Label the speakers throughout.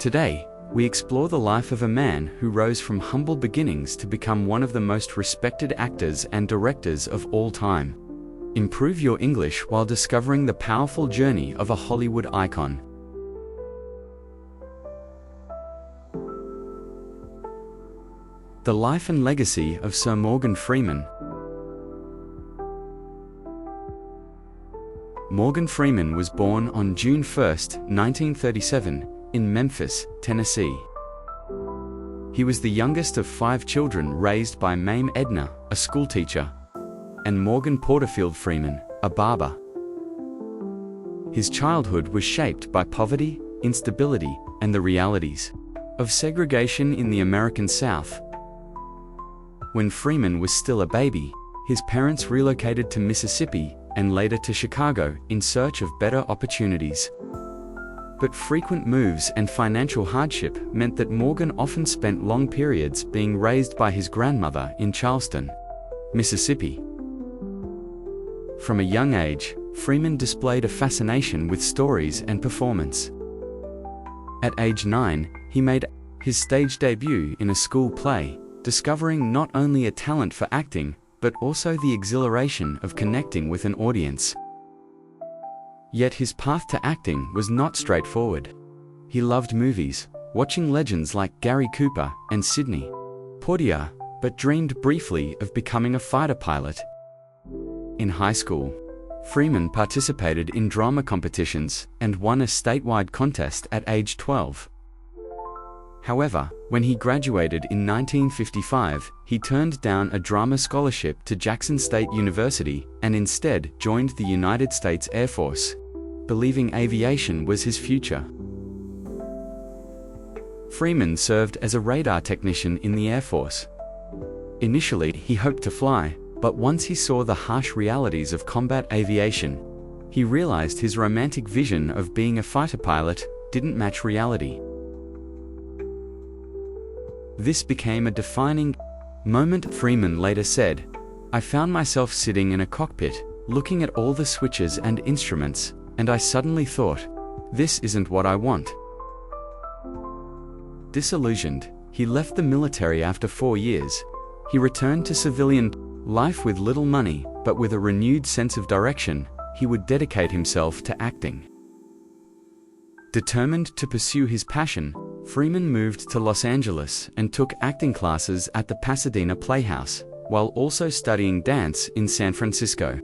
Speaker 1: Today, we explore the life of a man who rose from humble beginnings to become one of the most respected actors and directors of all time. Improve your English while discovering the powerful journey of a Hollywood icon. The life and legacy of Sir Morgan Freeman. Morgan Freeman was born on June 1, 1937, in Memphis, Tennessee. He was the youngest of 5 children raised by Mame Edna, a schoolteacher, and Morgan Porterfield Freeman, a barber. His childhood was shaped by poverty, instability, and the realities of segregation in the American South. When Freeman was still a baby, his parents relocated to Mississippi and later to Chicago in search of better opportunities. But frequent moves and financial hardship meant that Morgan often spent long periods being raised by his grandmother in Charleston, Mississippi. From a young age, Freeman displayed a fascination with stories and performance. At age 9, he made his stage debut in a school play, discovering not only a talent for acting, but also the exhilaration of connecting with an audience. Yet his path to acting was not straightforward. He loved movies, watching legends like Gary Cooper and Sidney Poitier, but dreamed briefly of becoming a fighter pilot. In high school, Freeman participated in drama competitions and won a statewide contest at age 12. However, when he graduated in 1955, he turned down a drama scholarship to Jackson State University and instead joined the United States Air Force, believing aviation was his future. Freeman served as a radar technician in the Air Force. Initially, he hoped to fly, but once he saw the harsh realities of combat aviation, he realized his romantic vision of being a fighter pilot didn't match reality. This became a defining moment. Freeman later said, "I found myself sitting in a cockpit, looking at all the switches and instruments, and I suddenly thought, this isn't what I want." Disillusioned, he left the military after 4 years. He returned to civilian life with little money, but with a renewed sense of direction. He would dedicate himself to acting. Determined to pursue his passion, Freeman moved to Los Angeles and took acting classes at the Pasadena Playhouse, while also studying dance in San Francisco.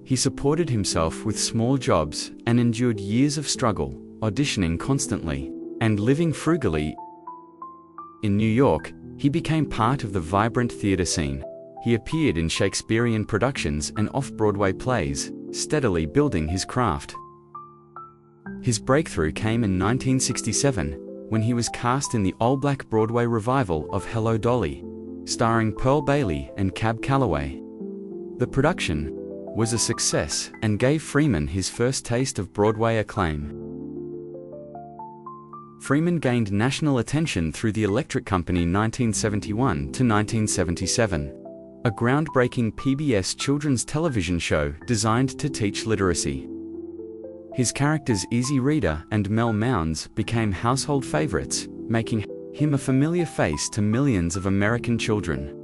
Speaker 1: He supported himself with small jobs and endured years of struggle, auditioning constantly, and living frugally. In New York, he became part of the vibrant theater scene. He appeared in Shakespearean productions and off-Broadway plays, steadily building his craft. His breakthrough came in 1967, when he was cast in the all-black Broadway revival of Hello, Dolly, starring Pearl Bailey and Cab Calloway. The production was a success and gave Freeman his first taste of Broadway acclaim. Freeman gained national attention through The Electric Company 1971 to 1977, a groundbreaking PBS children's television show designed to teach literacy. His characters Easy Reader and Mel Mounds became household favorites, making him a familiar face to millions of American children.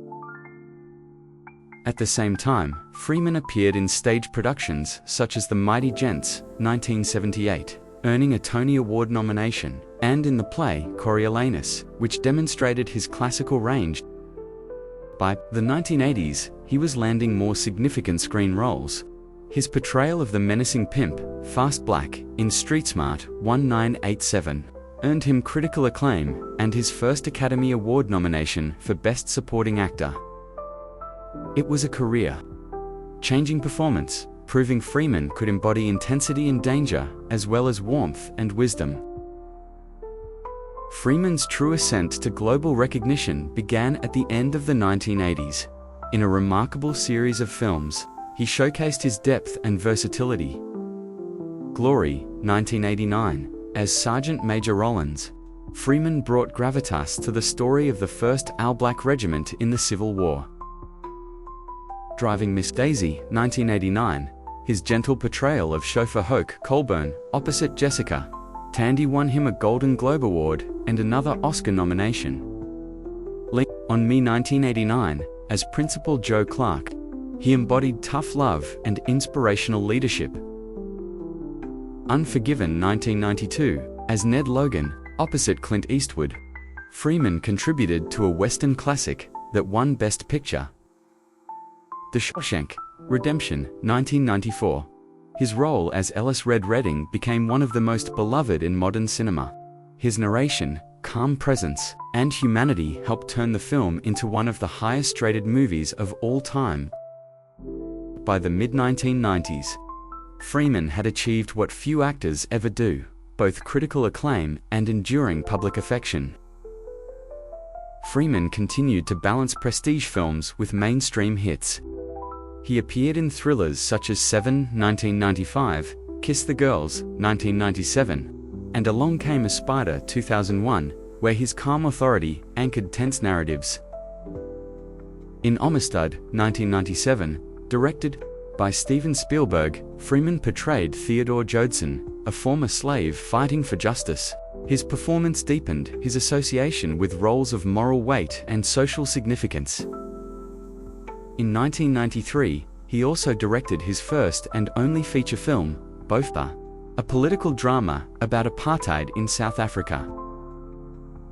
Speaker 1: At the same time, Freeman appeared in stage productions such as The Mighty Gents, 1978, earning a Tony Award nomination, and in the play Coriolanus, which demonstrated his classical range. By the 1980s, he was landing more significant screen roles. His portrayal of the menacing pimp, Fast Black, in Streetsmart 1987, earned him critical acclaim and his first Academy Award nomination for Best Supporting Actor. It was a career-changing performance, proving Freeman could embody intensity and danger, as well as warmth and wisdom. Freeman's true ascent to global recognition began at the end of the 1980s. In a remarkable series of films, he showcased his depth and versatility. Glory, 1989, as Sergeant Major Rollins, Freeman brought gravitas to the story of the 1st All-Black Regiment in the Civil War. Driving Miss Daisy, 1989, his gentle portrayal of chauffeur Hoke Colburn, opposite Jessica Tandy won him a Golden Globe Award and another Oscar nomination. On Me 1989, as Principal Joe Clark, he embodied tough love and inspirational leadership. Unforgiven 1992, as Ned Logan, opposite Clint Eastwood, Freeman contributed to a Western classic that won Best Picture. The Shawshank Redemption 1994. His role as Ellis Red Redding became one of the most beloved in modern cinema. His narration, calm presence, and humanity helped turn the film into one of the highest-rated movies of all time. By the mid-1990s, Freeman had achieved what few actors ever do, both critical acclaim and enduring public affection. Freeman continued to balance prestige films with mainstream hits. He appeared in thrillers such as Seven, 1995, Kiss the Girls, 1997, and Along Came a Spider, 2001, where his calm authority anchored tense narratives. In Amistad, 1997, directed by Steven Spielberg, Freeman portrayed Theodore Jodson, a former slave fighting for justice. His performance deepened his association with roles of moral weight and social significance. In 1993, he also directed his first and only feature film, Bofba, a political drama about apartheid in South Africa.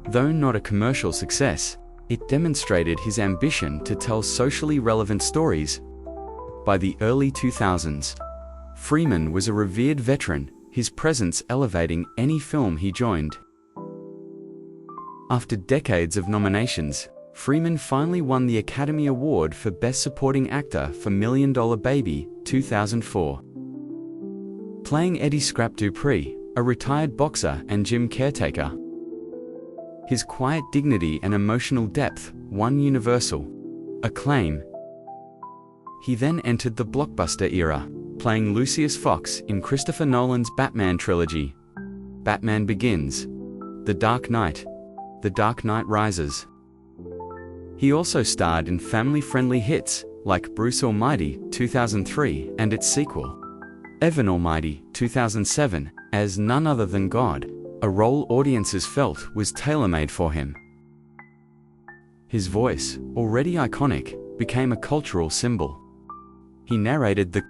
Speaker 1: Though not a commercial success, it demonstrated his ambition to tell socially relevant stories. By the early 2000s, Freeman was a revered veteran, his presence elevating any film he joined. After decades of nominations, Freeman finally won the Academy Award for Best Supporting Actor for Million Dollar Baby, 2004. Playing Eddie Scrap Dupree, a retired boxer and gym caretaker. His quiet dignity and emotional depth won universal acclaim. He then entered the blockbuster era, playing Lucius Fox in Christopher Nolan's Batman trilogy, Batman Begins, The Dark Knight, The Dark Knight Rises. He also starred in family-friendly hits like Bruce Almighty, 2003, and its sequel, Evan Almighty, 2007, as none other than God, a role audiences felt was tailor-made for him. His voice, already iconic, became a cultural symbol. He narrated the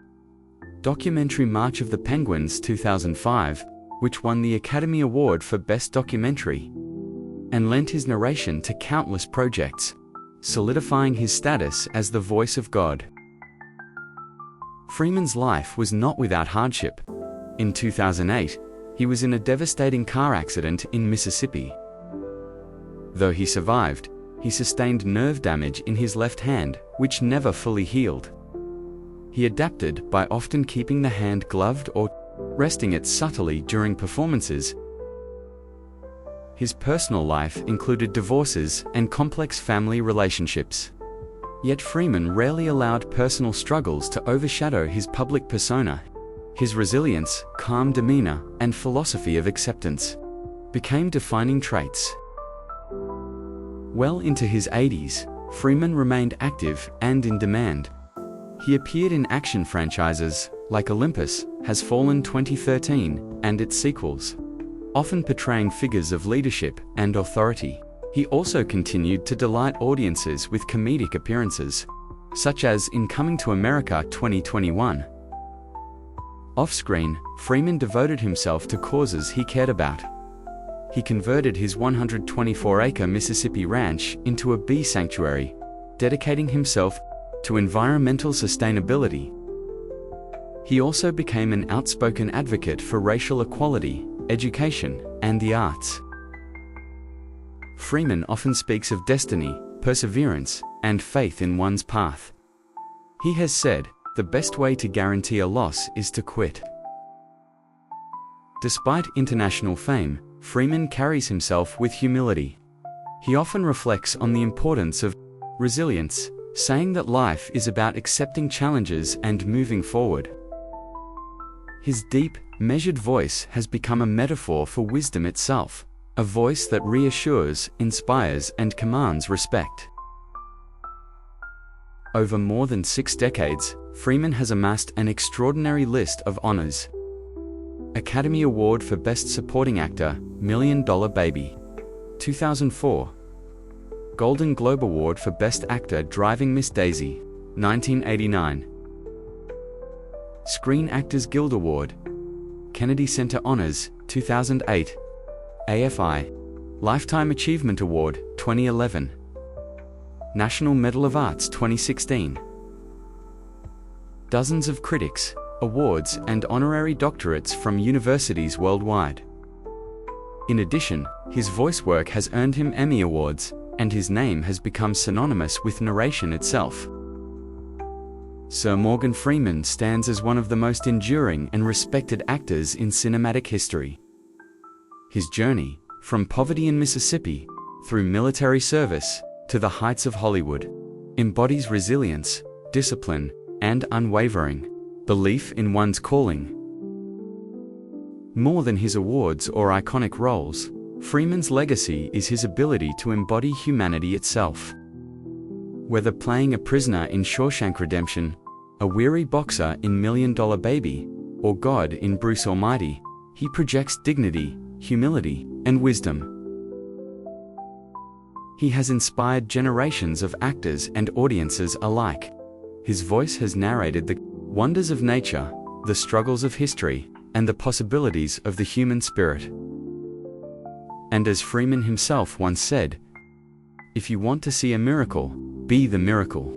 Speaker 1: documentary March of the Penguins 2005, which won the Academy Award for Best Documentary, and lent his narration to countless projects, solidifying his status as the voice of God. Freeman's life was not without hardship. In 2008, he was in a devastating car accident in Mississippi. Though he survived, he sustained nerve damage in his left hand, which never fully healed. He adapted by often keeping the hand gloved or resting it subtly during performances. His personal life included divorces and complex family relationships. Yet Freeman rarely allowed personal struggles to overshadow his public persona. His resilience, calm demeanor, and philosophy of acceptance became defining traits. Well into his 80s, Freeman remained active and in demand. He appeared in action franchises like Olympus Has Fallen 2013 and its sequels, often portraying figures of leadership and authority. He also continued to delight audiences with comedic appearances, such as in Coming to America 2021. Off-screen, Freeman devoted himself to causes he cared about. He converted his 124-acre Mississippi ranch into a bee sanctuary, dedicating himself to environmental sustainability. He also became an outspoken advocate for racial equality, education, and the arts. Freeman often speaks of destiny, perseverance, and faith in one's path. He has said, "The best way to guarantee a loss is to quit." Despite international fame, Freeman carries himself with humility. He often reflects on the importance of resilience, saying that life is about accepting challenges and moving forward. His deep, measured voice has become a metaphor for wisdom itself, a voice that reassures, inspires, and commands respect. Over more than 6 decades, Freeman has amassed an extraordinary list of honors. Academy Award for Best Supporting Actor, $1 Million Baby. 2004. Golden Globe Award for Best Actor, Driving Miss Daisy. 1989. Screen Actors Guild Award, Kennedy Center Honors, 2008. AFI Lifetime Achievement Award, 2011. National Medal of Arts, 2016. Dozens of critics, awards, and honorary doctorates from universities worldwide. In addition, his voice work has earned him Emmy Awards, and his name has become synonymous with narration itself. Sir Morgan Freeman stands as one of the most enduring and respected actors in cinematic history. His journey, from poverty in Mississippi, through military service, to the heights of Hollywood, embodies resilience, discipline, and unwavering belief in one's calling. More than his awards or iconic roles, Freeman's legacy is his ability to embody humanity itself. Whether playing a prisoner in Shawshank Redemption, a weary boxer in $1 Million Baby, or God in Bruce Almighty, he projects dignity, humility, and wisdom. He has inspired generations of actors and audiences alike. His voice has narrated the wonders of nature, the struggles of history, and the possibilities of the human spirit. And as Freeman himself once said, "If you want to see a miracle, be the miracle."